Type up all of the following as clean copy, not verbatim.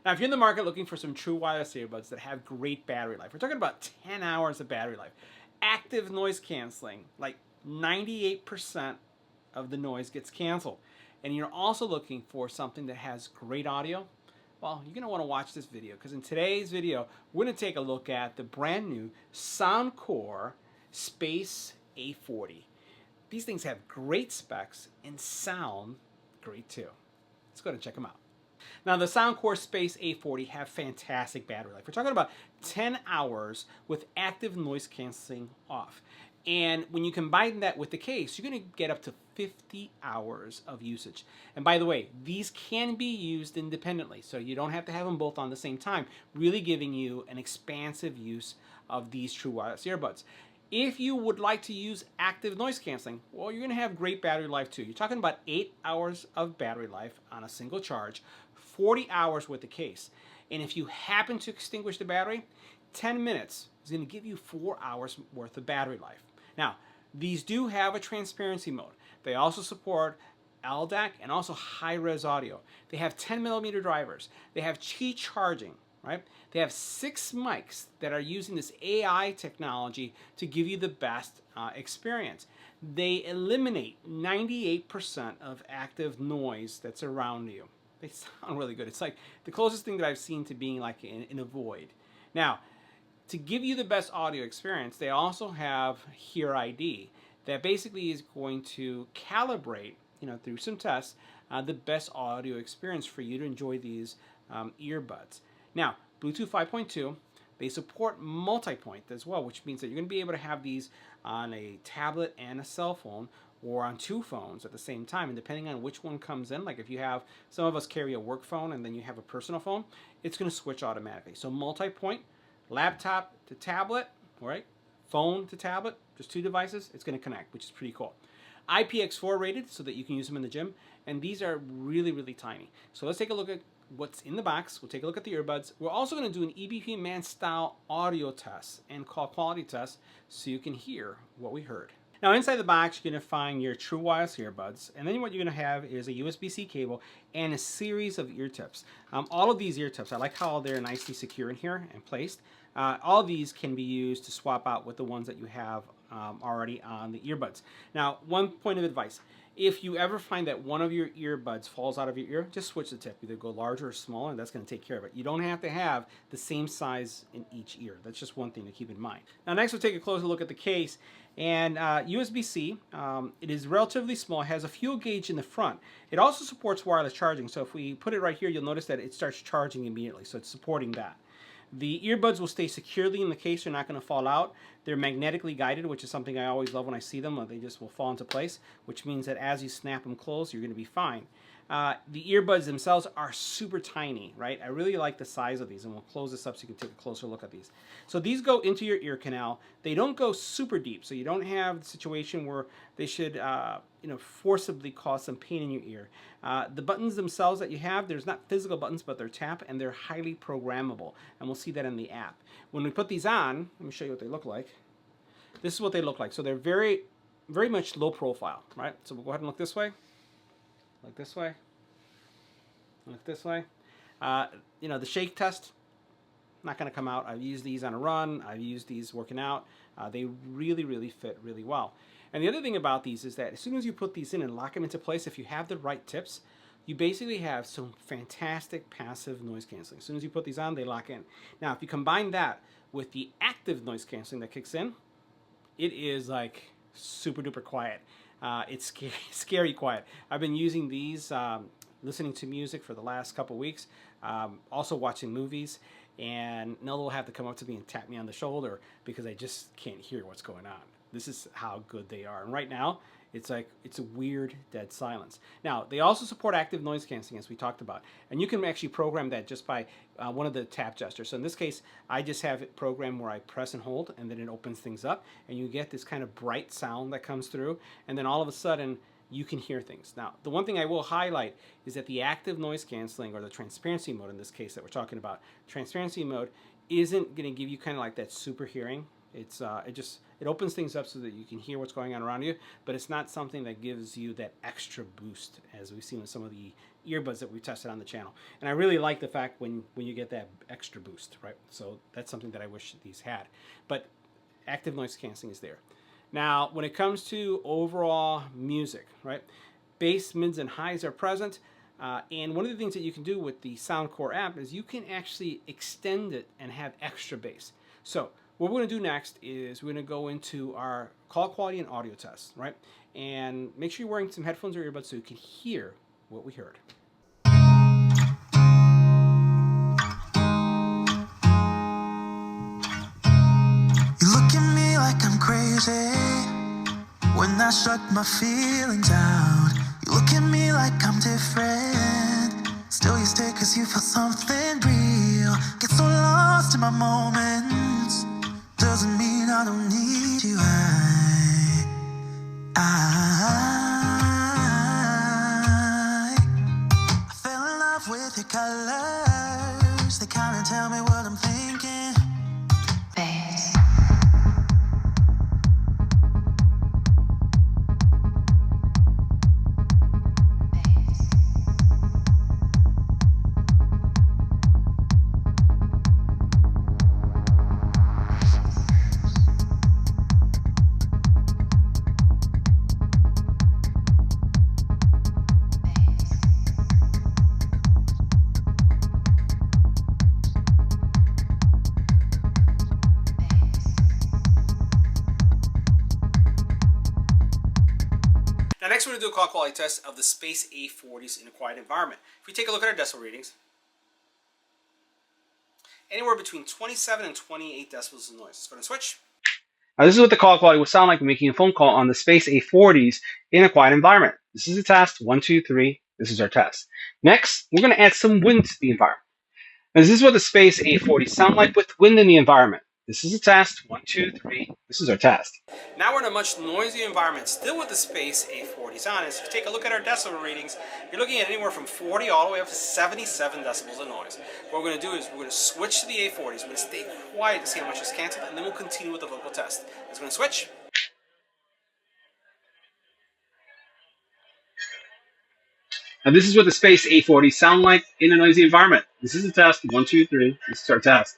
Now, if you're in the market looking for some true wireless earbuds that have great battery life, we're talking about 10 hours of battery life, active noise canceling, like 98% of the noise gets canceled, and you're also looking for something that has great audio, well, you're going to want to watch this video, because in today's video, we're going to take a look at the brand new Soundcore Space A40. These things have great specs and sound great too. Let's go ahead and check them out. Now, the Soundcore Space A40 have fantastic battery life. We're talking about 10 hours with active noise canceling off. And when you combine that with the case, you're going to get up to 50 hours of usage. And by the way, these can be used independently, so you don't have to have them both on the same time, really giving you an expansive use of these true wireless earbuds. If you would like to use active noise canceling, well, you're going to have great battery life too. You're talking about 8 hours of battery life on a single charge, 40 hours with the case. And if you happen to extinguish the battery, 10 minutes is going to give you 4 hours worth of battery life. Now, these do have a transparency mode. They also support LDAC and also high-res audio. They have 10mm drivers. They have Qi charging, right? They have 6 mics that are using this AI technology to give you the best experience. They eliminate 98% of active noise that's around you. They sound really good. It's like the closest thing that I've seen to being like in a void. Now, to give you the best audio experience, they also have Hear ID that basically is going to calibrate, through some tests, the best audio experience for you to enjoy these earbuds. Now, Bluetooth 5.2, they support multi-point as well, which means that you're going to be able to have these on a tablet and a cell phone, or on 2 phones at the same time, and depending on which one comes in, like if you have, some of us carry a work phone and then you have a personal phone, it's going to switch automatically. So multi-point, laptop to tablet, right? Phone to tablet, just 2 devices, it's going to connect, which is pretty cool. IPX4 rated so that you can use them in the gym, and these are really, really tiny. So let's take a look at what's in the box. We'll take a look at the earbuds. We're also going to do an EBPMAN style audio test and call quality test so you can hear what we heard. Now, inside the box, you're going to find your true wireless earbuds, and then what you're going to have is a USB-C cable and a series of ear tips. All of these ear tips, I like how they're nicely secure in here and placed. All of these can be used to swap out with the ones that you have already on the earbuds. Now, one point of advice. If you ever find that one of your earbuds falls out of your ear, just switch the tip. Either go larger or smaller, and that's going to take care of it. You don't have to have the same size in each ear. That's just one thing to keep in mind. Now, next we'll take a closer look at the case. And USB-C, it is relatively small. It has a fuel gauge in the front. It also supports wireless charging. So if we put it right here, you'll notice that it starts charging immediately. So it's supporting that. The earbuds will stay securely in the case. They're not going to fall out. They're magnetically guided, which is something I always love when I see them. They just will fall into place, which means that as you snap them closed, you're going to be fine. The earbuds themselves are super tiny, right? I really like the size of these, and we'll close this up so you can take a closer look at these. So these go into your ear canal. They don't go super deep, so you don't have the situation where they should forcibly cause some pain in your ear. The buttons themselves that you have, there's not physical buttons, but they're tap, and they're highly programmable, and we'll see that in the app. When we put these on, let me show you what they look like. This is what they look like. So they're very, very much low profile, right? So we'll go ahead and look this way. Look this way. Look this way. The shake test, not going to come out. I've used these on a run. I've used these working out. They really, really fit really well. And the other thing about these is that as soon as you put these in and lock them into place, if you have the right tips, you basically have some fantastic passive noise canceling. As soon as you put these on, they lock in. Now, if you combine that with the active noise canceling that kicks in, it is like super duper quiet. It's scary, scary quiet. I've been using these, listening to music for the last couple weeks, also watching movies, and Nella will have to come up to me and tap me on the shoulder because I just can't hear what's going on. This is how good they are. And right now, it's like, it's a weird dead silence. Now, they also support active noise canceling, as we talked about. And you can actually program that just by one of the tap gestures. So in this case, I just have it programmed where I press and hold, and then it opens things up. And you get this kind of bright sound that comes through. And then all of a sudden, you can hear things. Now, the one thing I will highlight is that the active noise canceling, or the transparency mode in this case that we're talking about, transparency mode isn't going to give you kind of like that super hearing. It's It opens things up so that you can hear what's going on around you, but it's not something that gives you that extra boost as we've seen with some of the earbuds that we've tested on the channel. And I really like the fact when you get that extra boost, right? So that's something that I wish these had. But active noise canceling is there. Now, when it comes to overall music, right? Bass, mids, and highs are present. And one of the things that you can do with the Soundcore app is you can actually extend it and have extra bass. So what we're going to do next is we're going to go into our call quality and audio test, right? And make sure you're wearing some headphones or earbuds so you can hear what we heard. You look at me like I'm crazy when I shut my feelings out. You look at me like I'm different, still you stay cause you feel something real. Get so lost in my moments, doesn't mean I don't need you. I fell in love with your colors, they kinda tell me what I'm thinking. Bass. Now next we're going to do a call quality test of the Space A40s in a quiet environment. If we take a look at our decibel readings, anywhere between 27 and 28 decibels of noise. Let's go ahead and switch. Now this is what the call quality would sound like when making a phone call on the Space A40s in a quiet environment. This is a test, 1, 2, 3. This is our test. Next, we're going to add some wind to the environment. Now this is what the Space A40s sound like with wind in the environment. This is a test, 1, 2, 3. This is our test. Now we're in a much noisier environment, still with the Space A40s on. As you take a look at our decibel readings, you're looking at anywhere from 40 all the way up to 77 decibels of noise. What we're going to do is we're going to switch to the A40s. We're going to stay quiet to see how much is canceled, and then we'll continue with the vocal test. Let's go and switch. Now this is what the Space A40s sound like in a noisy environment. This is a test, 1, 2, 3. This is our test.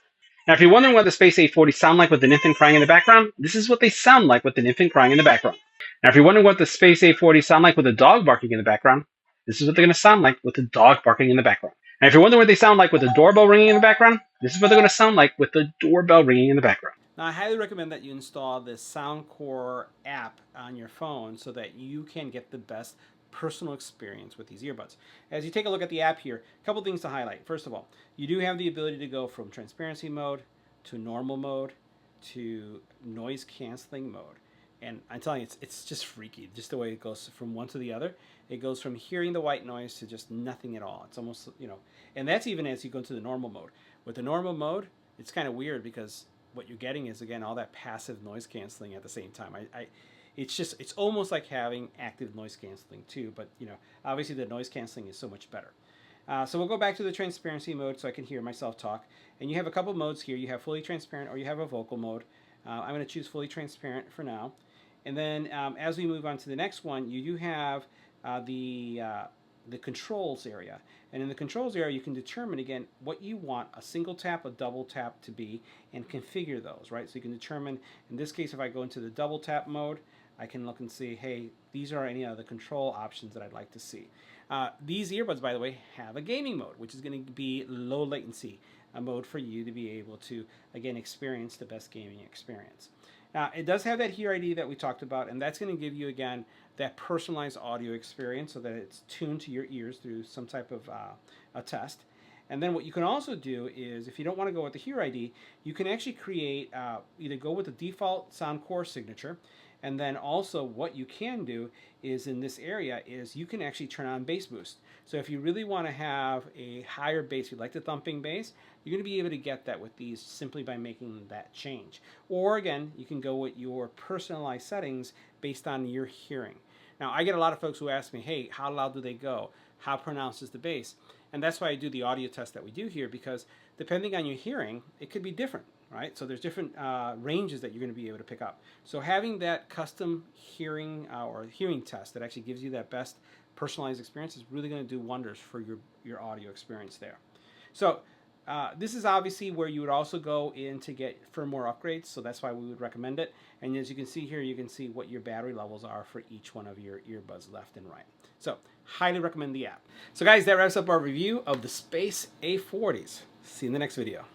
Now, if you're wondering what the Space A40s sound like with an infant crying in the background, this is what they sound like with an infant crying in the background. Now, if you're wondering what the Space A40s sound like with a dog barking in the background, this is what they're going to sound like with a dog barking in the background. And if you're wondering what they sound like with a doorbell ringing in the background, this is what they're going to sound like with the doorbell ringing in the background. Now, I highly recommend that you install this Soundcore app on your phone so that you can get the best personal experience with these earbuds. As you take a look at the app here, a couple things to highlight. First of all, you do have the ability to go from transparency mode to normal mode to noise canceling mode. And I'm telling you, it's just freaky, just the way it goes from one to the other. It goes from hearing the white noise to just nothing at all. It's almost, and that's even as you go into the normal mode. With the normal mode, it's kind of weird because what you're getting is, again, all that passive noise canceling at the same time. It's almost like having active noise canceling too, but obviously the noise canceling is so much better. So we'll go back to the transparency mode so I can hear myself talk. And you have a couple modes here. You have fully transparent or you have a vocal mode. I'm going to choose fully transparent for now. And then as we move on to the next one, you do have the controls area. And in the controls area, you can determine, again, what you want a single tap, a double tap to be, and configure those, right? So you can determine, in this case, if I go into the double tap mode, I can look and see, hey, these are any of the control options that I'd like to see. These earbuds, by the way, have a gaming mode, which is going to be low latency, a mode for you to be able to, again, experience the best gaming experience. Now, it does have that Hear ID that we talked about, and that's going to give you, again, that personalized audio experience so that it's tuned to your ears through some type of a test. And then what you can also do is, if you don't want to go with the Hear ID, you can actually create, either go with the default Soundcore signature, and then also what you can do is in this area is you can actually turn on bass boost. So if you really want to have a higher bass, you like the thumping bass, you're going to be able to get that with these simply by making that change. Or again, you can go with your personalized settings based on your hearing. Now, I get a lot of folks who ask me, hey, how loud do they go? How pronounced is the bass? And that's why I do the audio test that we do here, because depending on your hearing, it could be different, right? So there's different ranges that you're going to be able to pick up. So having that custom hearing or hearing test that actually gives you that best personalized experience is really going to do wonders for your audio experience there. So this is obviously where you would also go in to get firmware upgrades, so that's why we would recommend it. And as you can see here, you can see what your battery levels are for each one of your earbuds left and right. So highly recommend the app. So guys, that wraps up our review of the Space A40s. See you in the next video.